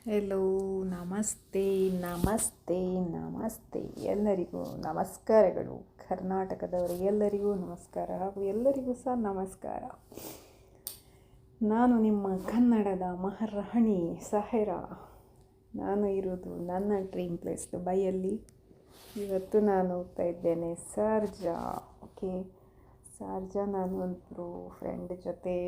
Hello, ನಮಸ್ತೆ ನಮಸ್ತೆ ನಮಸ್ತೆ ಎಲ್ಲರಿಗೂ ನಮಸ್ಕಾರಗಳು. ಕರ್ನಾಟಕದವರಿಗೆಲ್ಲರಿಗೂ ನಮಸ್ಕಾರ ಹಾಗೂ ಎಲ್ಲರಿಗೂ ಸಹ ನಮಸ್ಕಾರ. ನಾನು ನಿಮ್ಮ ಕನ್ನಡದ ಮಹಾರಾಣಿ ಸಹರಾ. ನಾನು ಇರೋದು ನನ್ನ ಡ್ರೀಮ್ ಪ್ಲೇಸ್ ದುಬೈಯಲ್ಲಿ. ಇವತ್ತು ನಾನು ಹೋಗ್ತಾ ಇದ್ದೇನೆ ಶಾರ್ಜಾ. ಶಾರ್ಜಾ ನಾನು ಒಂದು ಫ್ರೆಂಡ್ ಜೊತೆ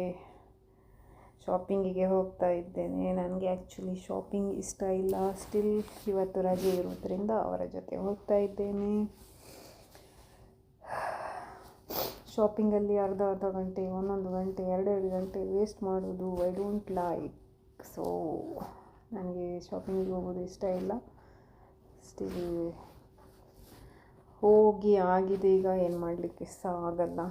ಶಾಪಿಂಗಿಗೆ ಹೋಗ್ತಾ ಇದ್ದೇನೆ. ನನಗೆ ಆ್ಯಕ್ಚುಲಿ ಶಾಪಿಂಗ್ ಇಷ್ಟ ಇಲ್ಲ. ಸ್ಟಿಲ್ ಇವತ್ತು ರಜೆ ಇರೋದ್ರಿಂದ ಅವರ ಜೊತೆ ಹೋಗ್ತಾ ಇದ್ದೇನೆ. ಶಾಪಿಂಗಲ್ಲಿ ಅರ್ಧ ಗಂಟೆ, 1 ಗಂಟೆ, 2 ಗಂಟೆ ವೇಸ್ಟ್ ಮಾಡೋದು ಐ ಡೋಂಟ್ ಲೈಕ್. ಸೊ ನನಗೆ ಶಾಪಿಂಗಿಗೆ ಹೋಗೋದು ಇಷ್ಟ ಇಲ್ಲ. ಸ್ಟಿಲ್ ಹೋಗಿ ಆಗಿದೆ, ಈಗ ಏನು ಮಾಡಲಿಕ್ಕೆ ಸಹ ಆಗಲ್ಲ.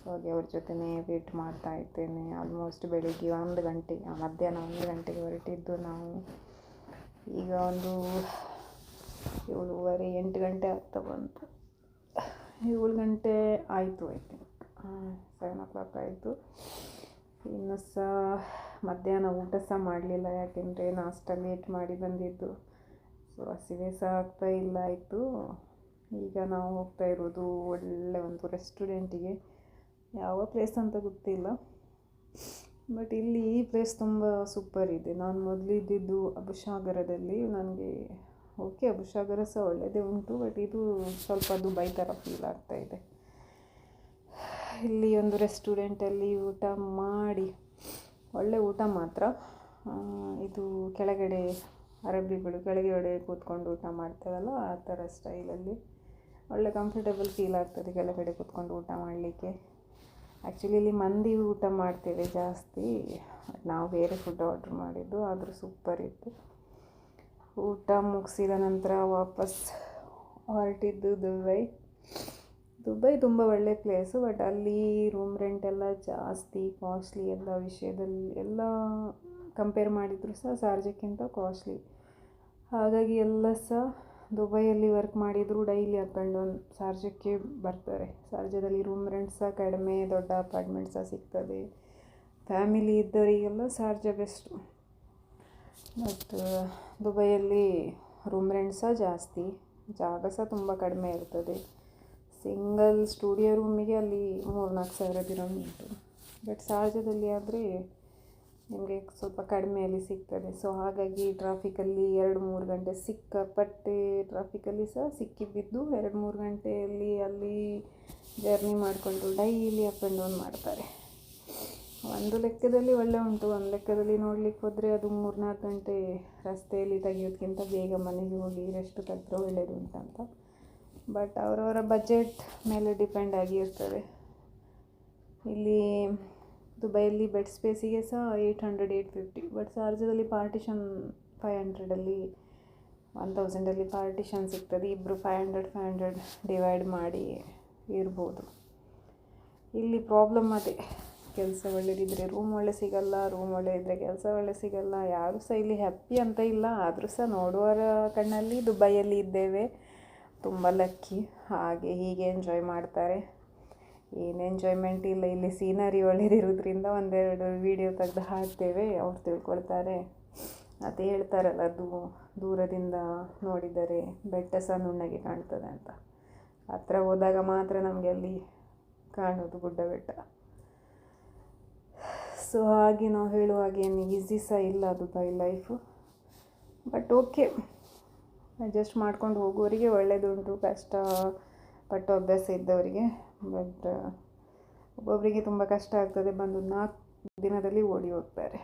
ಸೊ ಹಾಗೆ ಅವ್ರ ಜೊತೆನೇ ವೇಟ್ ಮಾಡ್ತಾ ಇದ್ದೇನೆ. ಆಲ್ಮೋಸ್ಟ್ ಬೆಳಿಗ್ಗೆ 1 ಗಂಟೆ, ಮಧ್ಯಾಹ್ನ 1 ಗಂಟೆಗೆ ಹೊರಟಿದ್ದು ನಾವು. ಈಗ ಒಂದು 7:30, 8 ಗಂಟೆ ಆಗ್ತಾ ಬಂತು. 7 ಗಂಟೆ ಆಯಿತು, ಐ ಥಿಂಕ್ 7 o'clock ಆಯಿತು. ಇನ್ನು ಸಹ ಮಧ್ಯಾಹ್ನ ಊಟ ಸಹ ಮಾಡಲಿಲ್ಲ, ಯಾಕೆಂದರೆ ನಾಷ್ಟ ಲೇಟ್ ಮಾಡಿ ಬಂದಿದ್ದು. ಸೊ ಹಸಿವೆ ಸಹ ಆಗ್ತಾ ಇಲ್ಲ ಆಯಿತು. ಈಗ ನಾವು ಹೋಗ್ತಾ ಇರೋದು ಒಳ್ಳೆ ಒಂದು ರೆಸ್ಟೋರೆಂಟಿಗೆ. ಯಾವ ಪ್ಲೇಸ್ ಅಂತ ಗೊತ್ತಿಲ್ಲ, ಬಟ್ ಇಲ್ಲಿ ಈ ಪ್ಲೇಸ್ ತುಂಬ ಸೂಪರ್ ಇದೆ. ನಾನು ಮೊದಲು ಇದ್ದಿದ್ದು ಅಬುಸಾಗರದಲ್ಲಿ. ನನಗೆ ಅಬುಸಾಗರ ಸಹ ಒಳ್ಳೆಯದೇ ಉಂಟು, ಬಟ್ ಇದು ಸ್ವಲ್ಪ ದುಬೈ ಥರ ಫೀಲ್ ಆಗ್ತಾ ಇದೆ. ಇಲ್ಲಿ ಒಂದು ರೆಸ್ಟೋರೆಂಟಲ್ಲಿ ಊಟ ಮಾಡಿ, ಒಳ್ಳೆ ಊಟ ಮಾತ್ರ. ಇದು ಕೆಳಗಡೆ ಅರಬಿಗಳು ಕೆಳಗಡೆ ಕೂತ್ಕೊಂಡು ಊಟ ಮಾಡ್ತಾರಲ್ಲ, ಆ ಥರ ಸ್ಟೈಲಲ್ಲಿ ಒಳ್ಳೆ ಕಂಫರ್ಟೇಬಲ್ ಫೀಲ್ ಆಗ್ತದೆ ಕೆಳಗಡೆ ಕೂತ್ಕೊಂಡು ಊಟ ಮಾಡಲಿಕ್ಕೆ. ಆ್ಯಕ್ಚುಲಿ ಇಲ್ಲಿ ಮಂದಿ ಊಟ ಮಾಡ್ತೇವೆ ಜಾಸ್ತಿ. ನಾವು ಬೇರೆ ಫುಡ್ ಆರ್ಡ್ರ್ ಮಾಡಿದ್ದು, ಆದರೂ ಸೂಪರ್ ಇತ್ತು. ಊಟ ಮುಗಿಸಿದ ನಂತರ ವಾಪಸ್ ಹೊರಟಿದ್ದು ದುಬೈ ತುಂಬ ಒಳ್ಳೆ ಪ್ಲೇಸು. ಬಟ್ ಅಲ್ಲಿ ರೂಮ್ ರೆಂಟ್ ಎಲ್ಲ ಜಾಸ್ತಿ ಕಾಸ್ಟ್ಲಿ. ಎಲ್ಲ ವಿಷಯದಲ್ಲಿ ಎಲ್ಲ ಕಂಪೇರ್ ಮಾಡಿದರೂ ಸಹ ಶಾರ್ಜಕ್ಕಿಂತ ಕಾಸ್ಟ್ಲಿ. ಹಾಗಾಗಿ ಎಲ್ಲ ಸಹ ದುಬೈಯಲ್ಲಿ ವರ್ಕ್ ಮಾಡಿದರೂ ಡೈಲಿ ಅಪ್ ಆ್ಯಂಡ್ ಡೌನ್ ಶಾರ್ಜಕ್ಕೆ ಬರ್ತಾರೆ. ಶಾರ್ಜಾದಲ್ಲಿ ರೂಮ್ ರೆಂಟ್ ಸಹ ಕಡಿಮೆ, ದೊಡ್ಡ ಅಪಾರ್ಟ್ಮೆಂಟ್ ಸಹ ಸಿಗ್ತದೆ. ಫ್ಯಾಮಿಲಿ ಇದ್ದವರಿಗೆಲ್ಲ ಶಾರ್ಜಾ ಬೆಸ್ಟು. ಬಟ್ ದುಬೈಯಲ್ಲಿ ರೂಮ್ ರೆಂಟ್ ಸಹ ಜಾಸ್ತಿ, ಜಾಗ ಸಹ ತುಂಬ ಕಡಿಮೆ ಇರ್ತದೆ. ಸಿಂಗಲ್ ಸ್ಟುಡಿಯೋ ರೂಮಿಗೆ ಅಲ್ಲಿ 3-4 ಸಾವಿರ ದಿರಂ ಉಂಟು. ಬಟ್ ಶಾರ್ಜಾದಲ್ಲಿ ಆದರೆ ನಿಮಗೆ ಸ್ವಲ್ಪ ಕಡಿಮೆಯಲ್ಲಿ ಸಿಗ್ತದೆ. ಸೊ ಹಾಗಾಗಿ ಟ್ರಾಫಿಕಲ್ಲಿ 2-3 ಗಂಟೆ ಸಿಕ್ಕಾಪಟ್ಟೆ ಟ್ರಾಫಿಕಲ್ಲಿ ಸಹ ಸಿಕ್ಕಿಬಿದ್ದು 2-3 ಗಂಟೆಯಲ್ಲಿ ಅಲ್ಲಿ ಜರ್ನಿ ಮಾಡಿಕೊಂಡು ಡೈಲಿ ಅಪ್ ಆ್ಯಂಡ್ ಡೌನ್ ಮಾಡ್ತಾರೆ. ಒಂದು ಲೆಕ್ಕದಲ್ಲಿ ಒಳ್ಳೆ ಉಂಟು, ಒಂದು ಲೆಕ್ಕದಲ್ಲಿ ನೋಡಲಿಕ್ಕೆ ಹೋದರೆ ಅದು 3-4 ಗಂಟೆ ರಸ್ತೆಯಲ್ಲಿ ತೆಗೆಯೋದಕ್ಕಿಂತ ಬೇಗ ಮನೆಗೆ ಹೋಗಿ ರೆಸ್ಟ್ ತೆಗೆದ್ರೆ ಒಳ್ಳೆಯದು ಉಂಟಂತ. ಬಟ್ ಅವರವರ ಬಜೆಟ್ ಮೇಲೆ ಡಿಪೆಂಡ್ ಆಗಿರ್ತದೆ. ಇಲ್ಲಿ ದುಬೈಯಲ್ಲಿ ಬೆಡ್ ಸ್ಪೇಸಿಗೆ ಸಹ 800-850. ಬಟ್ ಶಾರ್ಜಾದಲ್ಲಿ ಪಾರ್ಟಿಷನ್ 500 1000 ಪಾರ್ಟಿಷನ್ ಸಿಗ್ತದೆ. ಇಬ್ಬರು 500 ಡಿವೈಡ್ ಮಾಡಿ ಇರ್ಬೋದು. ಇಲ್ಲಿ ಪ್ರಾಬ್ಲಮ್ ಅದೇ, ಕೆಲಸ ಒಳ್ಳೆದಿದ್ದರೆ ರೂಮ್ ಒಳ್ಳೆ ಸಿಗಲ್ಲ, ರೂಮ್ ಒಳ್ಳೆ ಇದ್ದರೆ ಕೆಲಸ ಒಳ್ಳೆ ಸಿಗಲ್ಲ. ಯಾರೂ ಸಹ ಇಲ್ಲಿ ಹ್ಯಾಪಿ ಅಂತ ಇಲ್ಲ. ಆದರೂ ಸಹ ನೋಡುವವರ ಕಣ್ಣಲ್ಲಿ ದುಬೈಯಲ್ಲಿ ಇದ್ದೇವೆ, ತುಂಬ ಲಕ್ಕಿ, ಹಾಗೆ ಹೀಗೆ ಎಂಜಾಯ್ ಮಾಡ್ತಾರೆ. ಏನು ಎಂಜಾಯ್ಮೆಂಟ್ ಇಲ್ಲ, ಇಲ್ಲಿ ಸೀನರಿ ಒಳ್ಳೆದಿರೋದ್ರಿಂದ 1-2 ವೀಡಿಯೋ ತೆಗೆದು ಹಾಕ್ತೇವೆ, ಅವ್ರು ತಿಳ್ಕೊಳ್ತಾರೆ. ಅದೇ ಹೇಳ್ತಾರಲ್ಲ, ದೂರದಿಂದ ನೋಡಿದರೆ ಬೆಟ್ಟ ಸಹ ನುಣ್ಣಗೆ ಕಾಣ್ತದೆ ಅಂತ. ಹತ್ರ ಹೋದಾಗ ಮಾತ್ರ ನಮಗೆ ಅಲ್ಲಿ ಕಾಣೋದು ಗುಡ್ಡ ಬೆಟ್ಟ. ಸೊ ಹಾಗೆ ನಾವು ಹೇಳುವ ಹಾಗೆ ಏನು ಈಸಿ ಸಹ ಇಲ್ಲ Dubai life. But okay, adjust ಮಾಡ್ಕೊಂಡು ಹೋಗೋರಿಗೆ ಒಳ್ಳೆಯದುಂಟು, ಕಷ್ಟಪಟ್ಟು ಅಭ್ಯಾಸ ಇದ್ದವರಿಗೆ. ಬಟ್ ಒಬ್ಬೊಬ್ಬರಿಗೆ ತುಂಬ ಕಷ್ಟ ಆಗ್ತದೆ, ಬಂದು 4 ದಿನದಲ್ಲಿ ಓಡಿ ಹೋಗ್ತಾರೆ.